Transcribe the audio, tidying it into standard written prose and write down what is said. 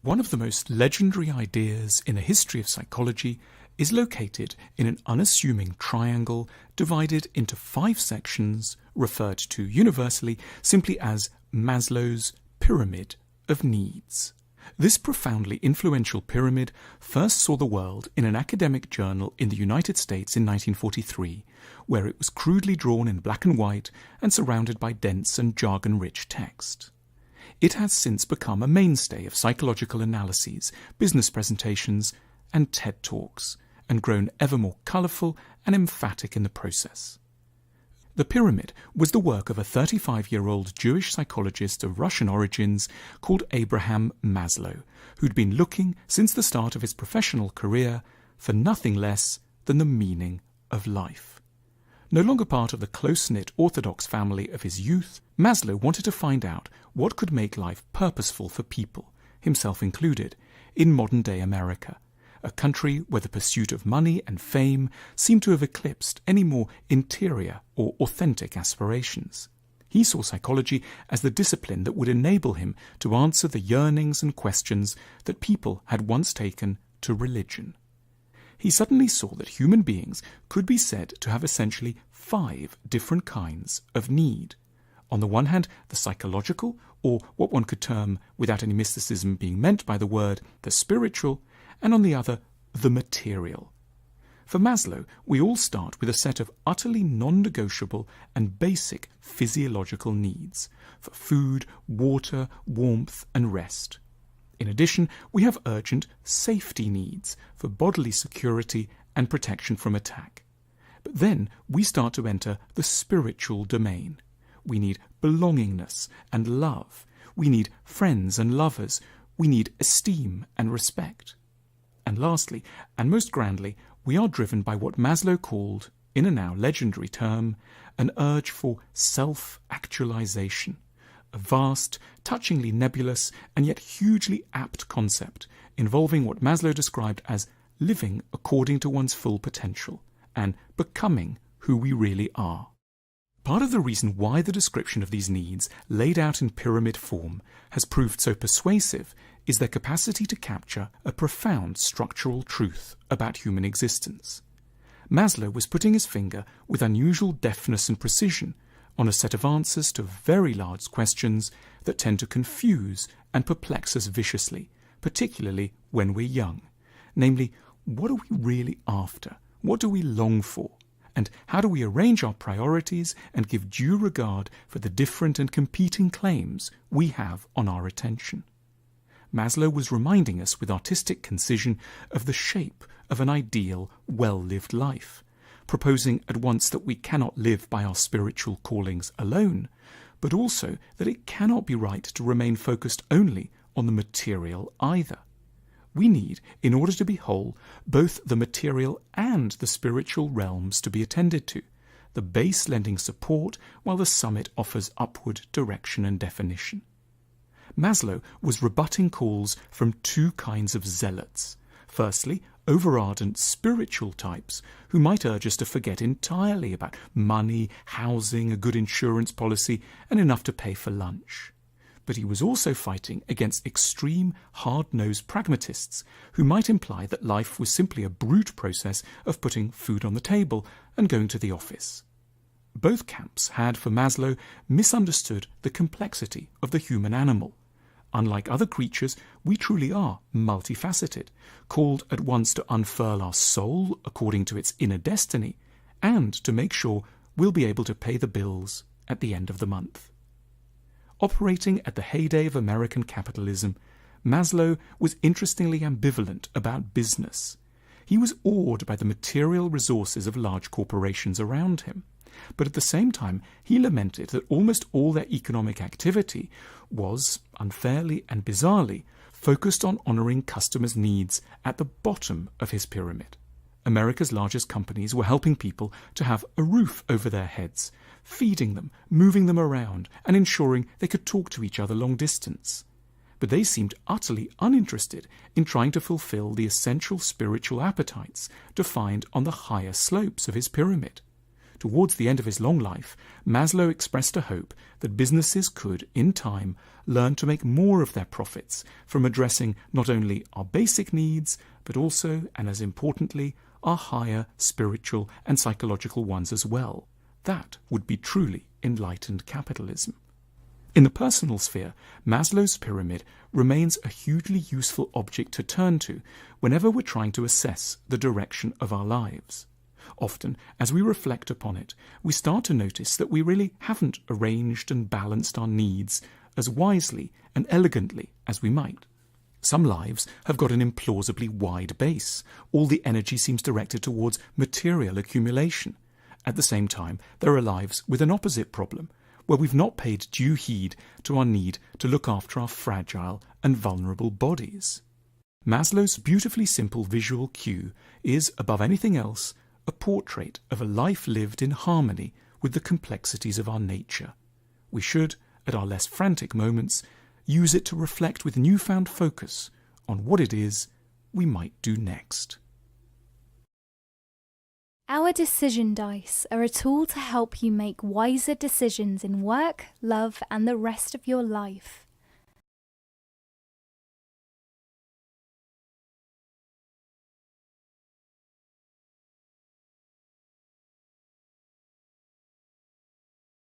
One of the most legendary ideas in the history of psychology is located in an unassuming triangle divided into 5 sections referred to universally simply as Maslow's pyramid of needs. This profoundly influential pyramid first saw the world in an academic journal in the United States in 1943, where it was crudely drawn in black and white and surrounded by dense and jargon-rich text. It has since become a mainstay of psychological analyses, business presentations, and TED Talks, and grown ever more colourful and emphatic in the process. The pyramid was the work of a 35-year-old Jewish psychologist of Russian origins called Abraham Maslow, who'd been looking since the start of his professional career for nothing less than the meaning of life. No longer part of the close-knit Orthodox family of his youth, Maslow wanted to find out what could make life purposeful for people, himself included, in modern-day America, a country where the pursuit of money and fame seemed to have eclipsed any more interior or authentic aspirations. He saw psychology as the discipline that would enable him to answer the yearnings and questions that people had once taken to religion. He suddenly saw that human beings could be said to have essentially 5 different kinds of need. On the one hand, the psychological, or what one could term, without any mysticism being meant by the word, the spiritual, and on the other, the material. For Maslow, we all start with a set of utterly non-negotiable and basic physiological needs for food, water, warmth, and rest. In addition, we have urgent safety needs for bodily security and protection from attack. But then we start to enter the spiritual domain. We need belongingness and love. We need friends and lovers. We need esteem and respect. And lastly, and most grandly, we are driven by what Maslow called, in a now legendary term, an urge for self-actualization, a vast, touchingly nebulous, and yet hugely apt concept involving what Maslow described as living according to one's full potential and becoming who we really are. Part of the reason why the description of these needs, laid out in pyramid form, has proved so persuasive is their capacity to capture a profound structural truth about human existence. Maslow was putting his finger with unusual deftness and precision on a set of answers to very large questions that tend to confuse and perplex us viciously, particularly when we're young. Namely, what are we really after? What do we long for? And how do we arrange our priorities and give due regard for the different and competing claims we have on our attention? Maslow was reminding us with artistic concision of the shape of an ideal, well-lived life, proposing at once that we cannot live by our spiritual callings alone, but also that it cannot be right to remain focused only on the material either. We need, in order to be whole, both the material and the spiritual realms to be attended to, the base lending support while the summit offers upward direction and definition. Maslow was rebutting calls from 2 kinds of zealots. Firstly, over-ardent spiritual types who might urge us to forget entirely about money, housing, a good insurance policy, and enough to pay for lunch. But he was also fighting against extreme, hard-nosed pragmatists who might imply that life was simply a brute process of putting food on the table and going to the office. Both camps had, for Maslow, misunderstood the complexity of the human animal. Unlike other creatures, we truly are multifaceted, called at once to unfurl our soul according to its inner destiny, and to make sure we'll be able to pay the bills at the end of the month. Operating at the heyday of American capitalism, Maslow was interestingly ambivalent about business. He was awed by the material resources of large corporations around him, but at the same time he lamented that almost all their economic activity was, unfairly and bizarrely, focused on honouring customers' needs at the bottom of his pyramid. America's largest companies were helping people to have a roof over their heads, feeding them, moving them around, and ensuring they could talk to each other long distance. But they seemed utterly uninterested in trying to fulfill the essential spiritual appetites defined on the higher slopes of his pyramid. Towards the end of his long life, Maslow expressed a hope that businesses could, in time, learn to make more of their profits from addressing not only our basic needs, but also, and as importantly, our higher spiritual and psychological ones as well. That would be truly enlightened capitalism. In the personal sphere, Maslow's pyramid remains a hugely useful object to turn to whenever we're trying to assess the direction of our lives. Often, as we reflect upon it, we start to notice that we really haven't arranged and balanced our needs as wisely and elegantly as we might. Some lives have got an implausibly wide base. All the energy seems directed towards material accumulation. At the same time, there are lives with an opposite problem, where we've not paid due heed to our need to look after our fragile and vulnerable bodies. Maslow's beautifully simple visual cue is, above anything else, a portrait of a life lived in harmony with the complexities of our nature. We should, at our less frantic moments, use it to reflect with newfound focus on what it is we might do next. Our decision dice are a tool to help you make wiser decisions in work, love, and the rest of your life.